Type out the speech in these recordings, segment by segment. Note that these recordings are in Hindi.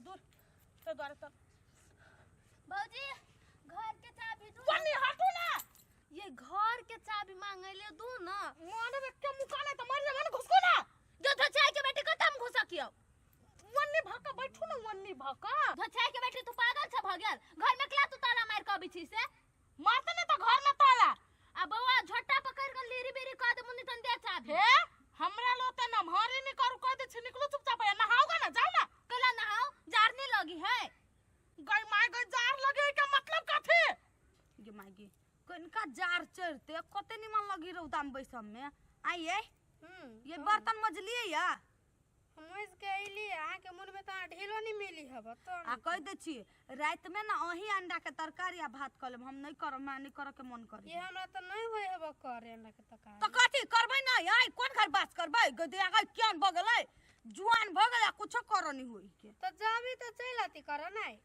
दूर तो द्वारा तो भौजी घर के चाबी दू बन्नी हटू ना ये घर के चाबी मांगले दू ना मन में क्या मुकाने तो मर मन घुसको ना जो धचाई के बेटी को तम घुसा कियो वन्नी भाका बैठू ना वन्नी भाका धचाई के बेटी तू पागल छ भ गेल घर में क्ला तू ताला मार के बिछी से मारते ने तो घर में ताला आ बउआ झट्टा पकड़ के लीरी बीरी क दे मुन्नी तन दे चाबी हे हमरा लोते ना मारे नहीं करू कह दे छी निकलो चुपचाप है नहाओगा ना जाओ ना कला नहाओ जार नहीं लगी है गई माय गई जार लगे का मतलब काथे गे मागी कनका जार चढ़ते कते निमन लगी रौदाम बैसम में आइए ये बर्तन मजलिए या हमस के आइली आ के मन में त ढेलो नहीं मिली हब तो आ कह दे छी रात में ना अही अंडा के तरकारी आ भात कलम हम नहीं करब मैं नहीं करे के मन करे ये हमरा त नहीं होय हब करे अंडा के तका तो कथी करबै ना आई कोन घर बात करबै गदे आगे क्यान बगलै जुआन भ गेला कुछो करनी होई के त जाबी त चैलाती कर नहीं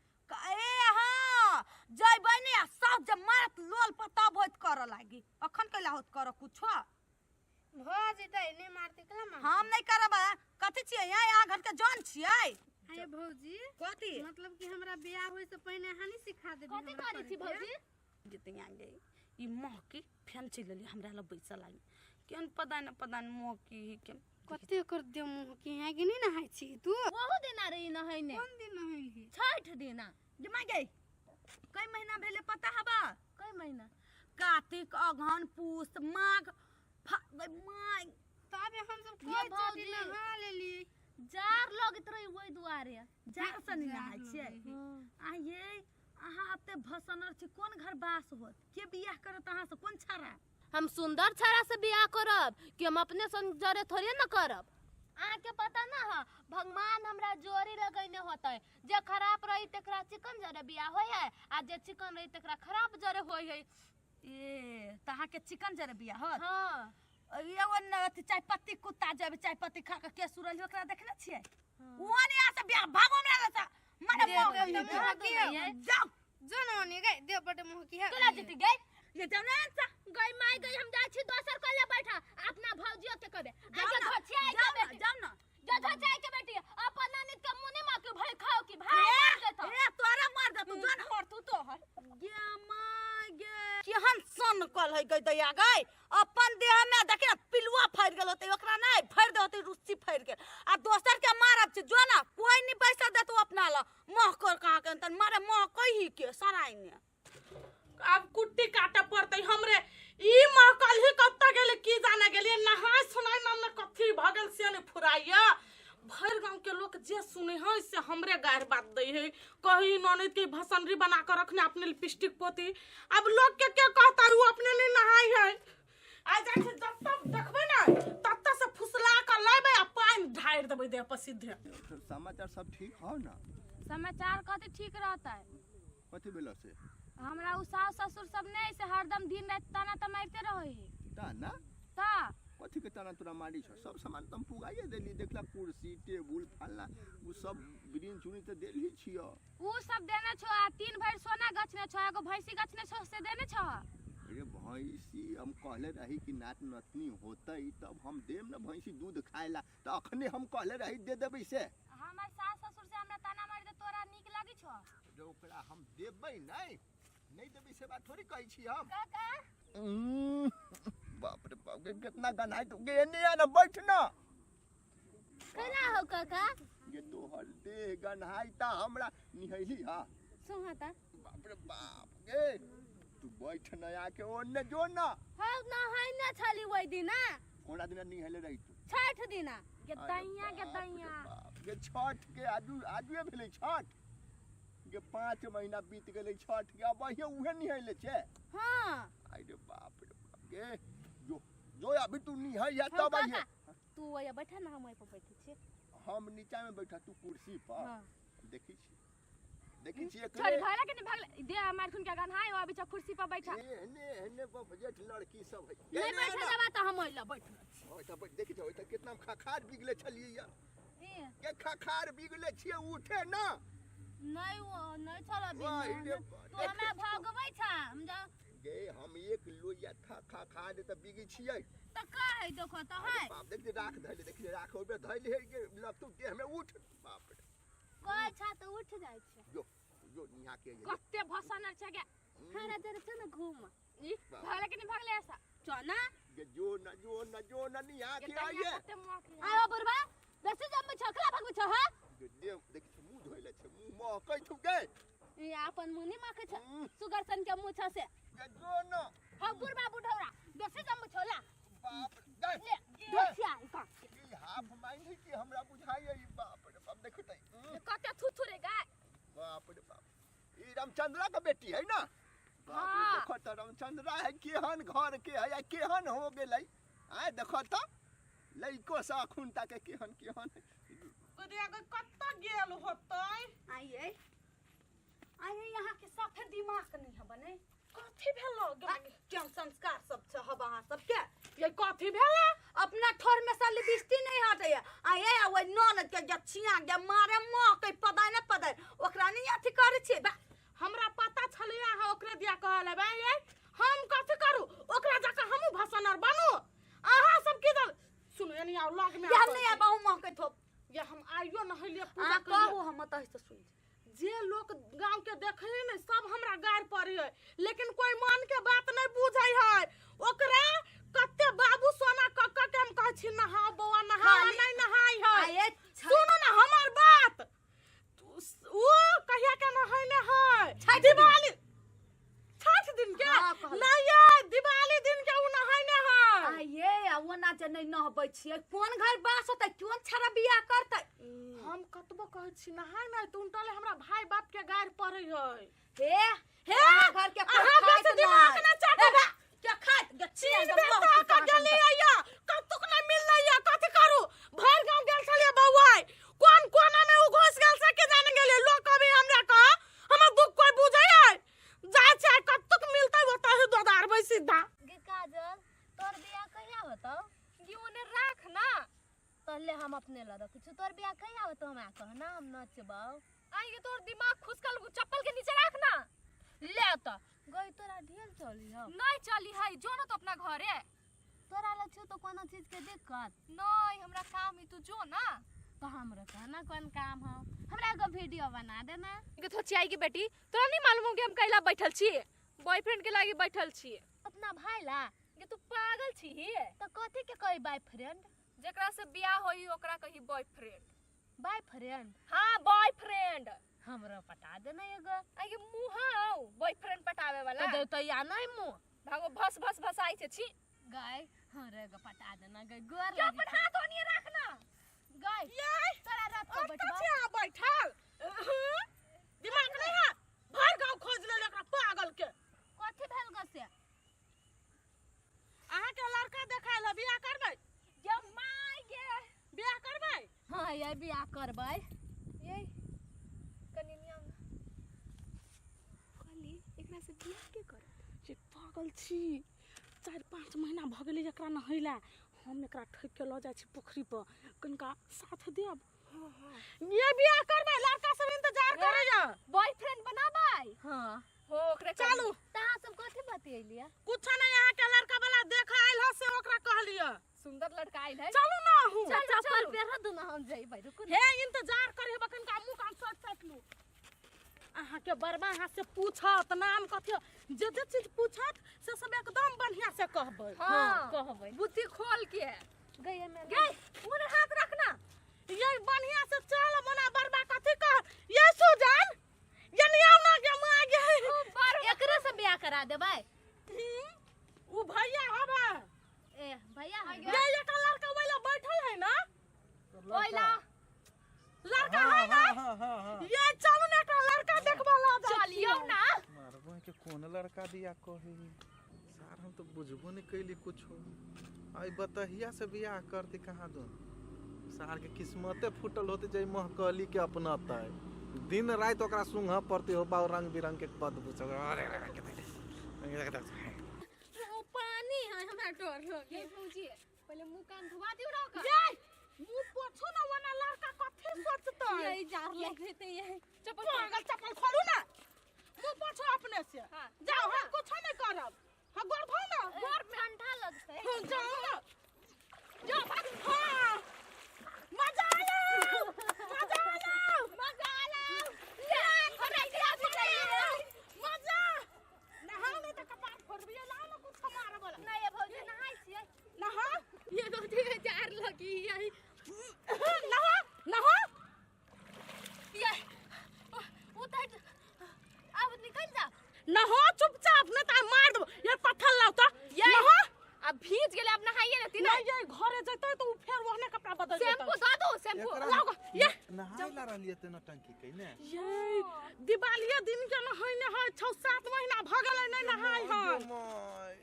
ए हां जइबै ने सब जब मारत लोल पता भोत कर लागी अखन कैला होत कर कुछो भ जतै नहीं मारती कला मार हम नहीं करब कथी छियै यहाँ घर के जान छियै हे भौजी कथी मतलब कि हमरा बियाह होय से पहले हानि सिखा देबी कथि करी छी भौजी जिते आ गई ई मोह की फैन चल लेली हमरा ल बैसा लागी केन पता न मोह की के कते कर दे मुंह की है कि नहीं नहाई छी तू ओहो दिन रही नहैने कोन दिन नहैली छठ दिन जमा गई कई महीना भेले पता हबा कई महीना कार्तिक अगहन पूस माघ माई तबे हम सब ये खेत भौजी। छटी नहा लेली जार लगत रही ओई दुआरे जार से नहीं नहाय छियै आये अहाँ अपने भसनर छी कोन घर बास होत के बियाह करत अहाँ से कोन छारा हम सुंदर छाड़ा से बियाह करब कि हम अपने संग जरे थोड़ी न करब आके पता ना है भगवान हमरा जोरी लगैने होतै जे खराब रही तकरा चिकन जरे बियाह होय है आ जे चिकन रही तकरा खराब जरे होय है ए तहाँ के चिकन जरे बियाह होत हां एगो न चाय पत्ती कुत्ता जब चाय पत्ती खा के के सुरल ओकरा देखने छियै उहाँ ने आ से बियाह भागो में रहत माने जाओ जो ननी गई देव बटे मुंह की है केला जीती गई ये जाओ ना गई माई गई हम जाई छी दोसर कले बैठा अपना भौजियो के कहबे आके धछिया के बेटी जाओ ना जो धछिया के बेटी अपन ननद के मुंह मा के भई खाओ की भाई मार देतो ए तोरा मार दे तू जान हर तू तो हर गे माय गे केहन सन कल है गई दया गई अपन देह में देखे पिलुआ फैर गेल होते ओकरा नहीं फैर दे होते रुस्सी फैर गेल आ दोसर के मारब छ जो ना कोई नहीं पैसा दे तू अपना ला मोह कर कहां के तन मारे मोह कही के सराय ने अब कुट्टी काटे पड़तै हमरे ई महकल ही कब तक गेले की जाने गेलिए नहाय सुनाय नाम न कथी भगल से ने फुराइया भर गांव के लोग जे सुने है से हमरे गार बात दई है कहीं ननद के भसनरी बना कर रखने अपने लिपस्टिक पोती अब लोग के कहता रू अपने ने नहाई है आ जाय छै जब तक देखबे ना तब तक से फुसला कर लेबे आ पानी ढार देबे दे पर सीधे समाचार सब ठीक हो ना समाचार कते ठीक रहता है कथी बेला से हमरा उ सास ससुर सब नहीं से हरदम दिन रात ताना त मारते रहे है ताना ता कथी के ताना तोरा मारी छ सब सामान तुम पुगाइए देली देखला कुर्सी टेबुल फलना उ सब बिरिन चुनी त देली छियो उ सब देने छो आ 3 भर सोना गछने छो एगो भैंसी गछने छो से देने छो अरे भैंसी हम कहले रही कि नात नतनी होतई तब हम देम ना भैंसी दूध खाएला त अखने हम कहले रही दे देबै से हमर सास ससुर से हमरा ताना मार दे तोरा नीक लागी छो जो ओकरा हम देबै नहीं देबै से बात थोड़ी कहै छी हम काका बाप रे बाप कितना गनाई तू गे ने ना बैठ ना केना हो काका ये तो हल्दे गनाई ता हमरा निहैली हा सुहाता बाप रे बाप गे तू बैठ ना आके ओने जो ना हां ना है ना छली ओई दिना कोना दिन निहैले रही तू छठ दिना के दैया ये छठ के आजुए भेलै छठ के 5 महीना बीत गेलै छठ के अब ये उहे निहैले छे हां आई रे बाप गे जो अभी तू निहैया तब आइए तू ओया बैठा ना हम ओइ पर बैठे छी हम नीचा में बैठा तू कुर्सी पर हां देखी छी एक छोरी भला के नहीं भागले दे मार खुन के गन्हाई अभी छ कुर्सी पर बैठा एने बजेट लड़की सब है नहीं बैठे जबा त हम ओइला बैठल ओइता बैठ देखी छ ओइता कितना खखार बिगले छलिए या के खखार बिगले छिए उठे ना नहीं वो नहीं छला वाह, बिना रे तो हमें भगबै छ हम जा गे हम एक लोया खा दे त बिगी छिए त का है देखो त है बाप देख राख धैले देख राख ओबे धैले है के लपतू देह में उठ बाप रे कोई छात उठ जाय छै जो जो यहाँ के कते भसनर छै गे खाना जरे छ न घूम ई भागले कि नहीं भागले ऐसा चना जो न यहाँ के आइए कते मुआ के आयो बुरबा बेसी जम छखला भगव छ ह देव देखि मुंह धोइले छै मुंह महकै छु गे ई अपन मुनी माके छ सुगर सन के मुछ से जो न ह बुरबा बुढौरा बेसी जम छोला बाप रे ले दोसिया का ई हाफ माइंड है कि हमरा बुझाइए ई बाप रे बाप देखो तई कते थुथुरे गे बाप रे बाप ई रामचंद्रा का बेटी है ना बाप रे हाँ। देखो त रामचंद्रा है केहन घर के है केहन हो गेलै आय देखो त लइको सा खुनता के केहन कदिया के कत्ता गेल होतै आइए आइए यहाँ के साफे दिमाग नहीं है बने कथी भेलो क्या संस्कार सब छ हब अहाँ सबके ये कथी भेला अपना ठोर में से लिपस्टिक नहीं हटे आइए वो ननद के गछिया के मारे मुंह के पदाय न पदाय ओकरा नहीं अथी करे छे बा हमरा पता छलिया है ओकरे दिया कहले बा ये हम कथी करू ओकरा जाके हमहु भसनर बनू अहाँ सब की दल सुनो यानी आउ लग में ये हम नहीं आबा मुंह के थोप ये हम आइयो नहलिए आ पूजा कहू हम तह से सुन जे लोग गांव के देखे न सब हमरा गार पड़े है लेकिन कोई मन के बात नहीं बुझै है ओकरा कते बाबू सोना कक्का के हम कह छी नहा बौआ नहा नहीं नहाई है आइए सुनो ना हमार बात ओ कहिया के नहाइने है दिवाली 6 दिन के हाँ, कहल। नहीं ये दिवाली दिन के उ नहाइने है आइए वो ना जे नहीं नहबै छियै कोन घर बास होतै कोन छरा बियाह करतै हम कतबो कहै छी नहाय नहीं तो उनटले हमरा भाई बाप के गार पड़े है हे हे अहाँ घर के कोई अहाँ खाइत बेसी दिमाग नहीं। न चाटे क्या खाइत गछिया चीज के में मुंह तो का गेली आया कतुक न मिललै या कथि करू भर गांव गेल छलिए बौआई कोन कोना में उ घुस गेल से के जान गेले लोग कभी हमरा का हमर दुख कोई बुझै है जाय छै कतुक मिलतै होतै है दोदार बै सीधा गे काजल तोर बियाह कहिया होतौ जीवन राख ना पहले हम अपने ला रखू छु तोर बियाह कहिया होतौ हमरा कहना हम नचबौ आई के तोर दिमाग खुसकल चप्पल के नीचे राख ना ले त गई तोरा ढेल चली हो नहीं चली है जो ना तो अपना घरे तोरा ला छु तो कोनो चीज के दिक्कत नहीं हमरा काम ही तू जो ना तो हमरो कहना कौन काम हो हमरा एगो वीडियो बना देना के तो चियाई की बेटी तोरा नहीं मालूम हो कि हम कैला बैठल छी बॉयफ्रेंड के लागी बैठल छी अपना भाई ला के तू पागल छी तो कथी के कोई बॉयफ्रेंड जेकरा से बियाह होई ओकरा कही बॉयफ्रेंड हाँ बॉयफ्रेंड हमरो पटा देना एगो आई के मुहाव बॉयफ्रेंड पटावे वाला तो तो या नहीं मुंह भागो भस आई छे छी गई हमरे एगो पटा देना गई गोर क्या लगी पर हाथ ओनिए रखना गई ये तोरा रात को अब बैठबा कछिया बैठल दिमाग नहीं है भर गांव खोज ले एकरा पागल के कथी भेल गसे अहाँ के लड़का देखाय ल बियाह करबै ये माय गे बियाह करबै हां ये बियाह करबै ये कनिनिया कहली एकरा से बियाह के कर जे पागल छी 4-5 महीना भ गेलै एकरा नहैला हम एकरा ठोक के ल जाय छी पोखरी पर कनका साथ देब ये बियाह करबै लड़का सब इंतजार करैया बॉयफ्रेंड बनाबै हां हो ओकरे चलू ता सब कथी बतियलिया कुछ नहीं यहाँ के लड़का वाला देखा आइल ह से ओकरा कहलिया सुंदर लड़का आइल है चलू ना हूँ चल चप्पल पहन दू ना हम जइबै रुकू हे इंतजार करे बकन का मुंह कान सट लू अहाँ के बरबा हाथ से पूछत नाम कथि जे जे चीज पूछत से सब एकदम बढ़िया से कहबै हाँ। कहबै बुद्धि खोल के गई में गई मुने हाथ रखना ये बढ़िया से चल मना बरबा कथि कह ये सुजान ये नियाव ना के मां गे एकरे से बियाह करा देबै उ भैया हबा ए भैया ये एक लड़का वाला बैठल है ना ओइला लड़का है ना ये चलू ना एकरा लड़का देखबा ला चलियो ना मारबो के कौन लड़का दिया कहे सार हम तो बुझबो नहीं कैली कुछ आई बतहिया से बियाह करती कहाँ दो सार के किस्मते फूटल होते जय महकली के अपनाता है दिन रात ओकरा सुंघा पड़ते हो बाव रंग बिरंग के बदबू सब पानी है हमरा डर लगे पूछिए पहले मुंह कान धुआ दियो ना का ये मुंह पोछो ना वना लड़का कथि सोचता है यही जार लगे थे ये चप्पल पागल चप्पल खोलू ना मुंह पोछो अपने से हाँ। जाओ हम कुछ नहीं करब हम गोर भाव ना गोर ठंडा लगते हम जाओ ना जाओ भाग हाँ मजा आया मजा आया ये गोदी में जार लगी है नहा नहा ये उतर अब निकल जा नहा चुपचाप नहीं तो मार दो ये पत्थर लाओ तो ये नहा अब भीज गेले अब नहाइए रहती ना नहीं ये घरे जते तो फिर वहने कपड़ा बदल शैम्पू दो दो शैम्पू लाओ ये नहाइला रहलिए त नटंकी कइने ये दिवालिया दिन के नहाई नहाई 6-7 महीना भ गेलै नहीं नहाई है माय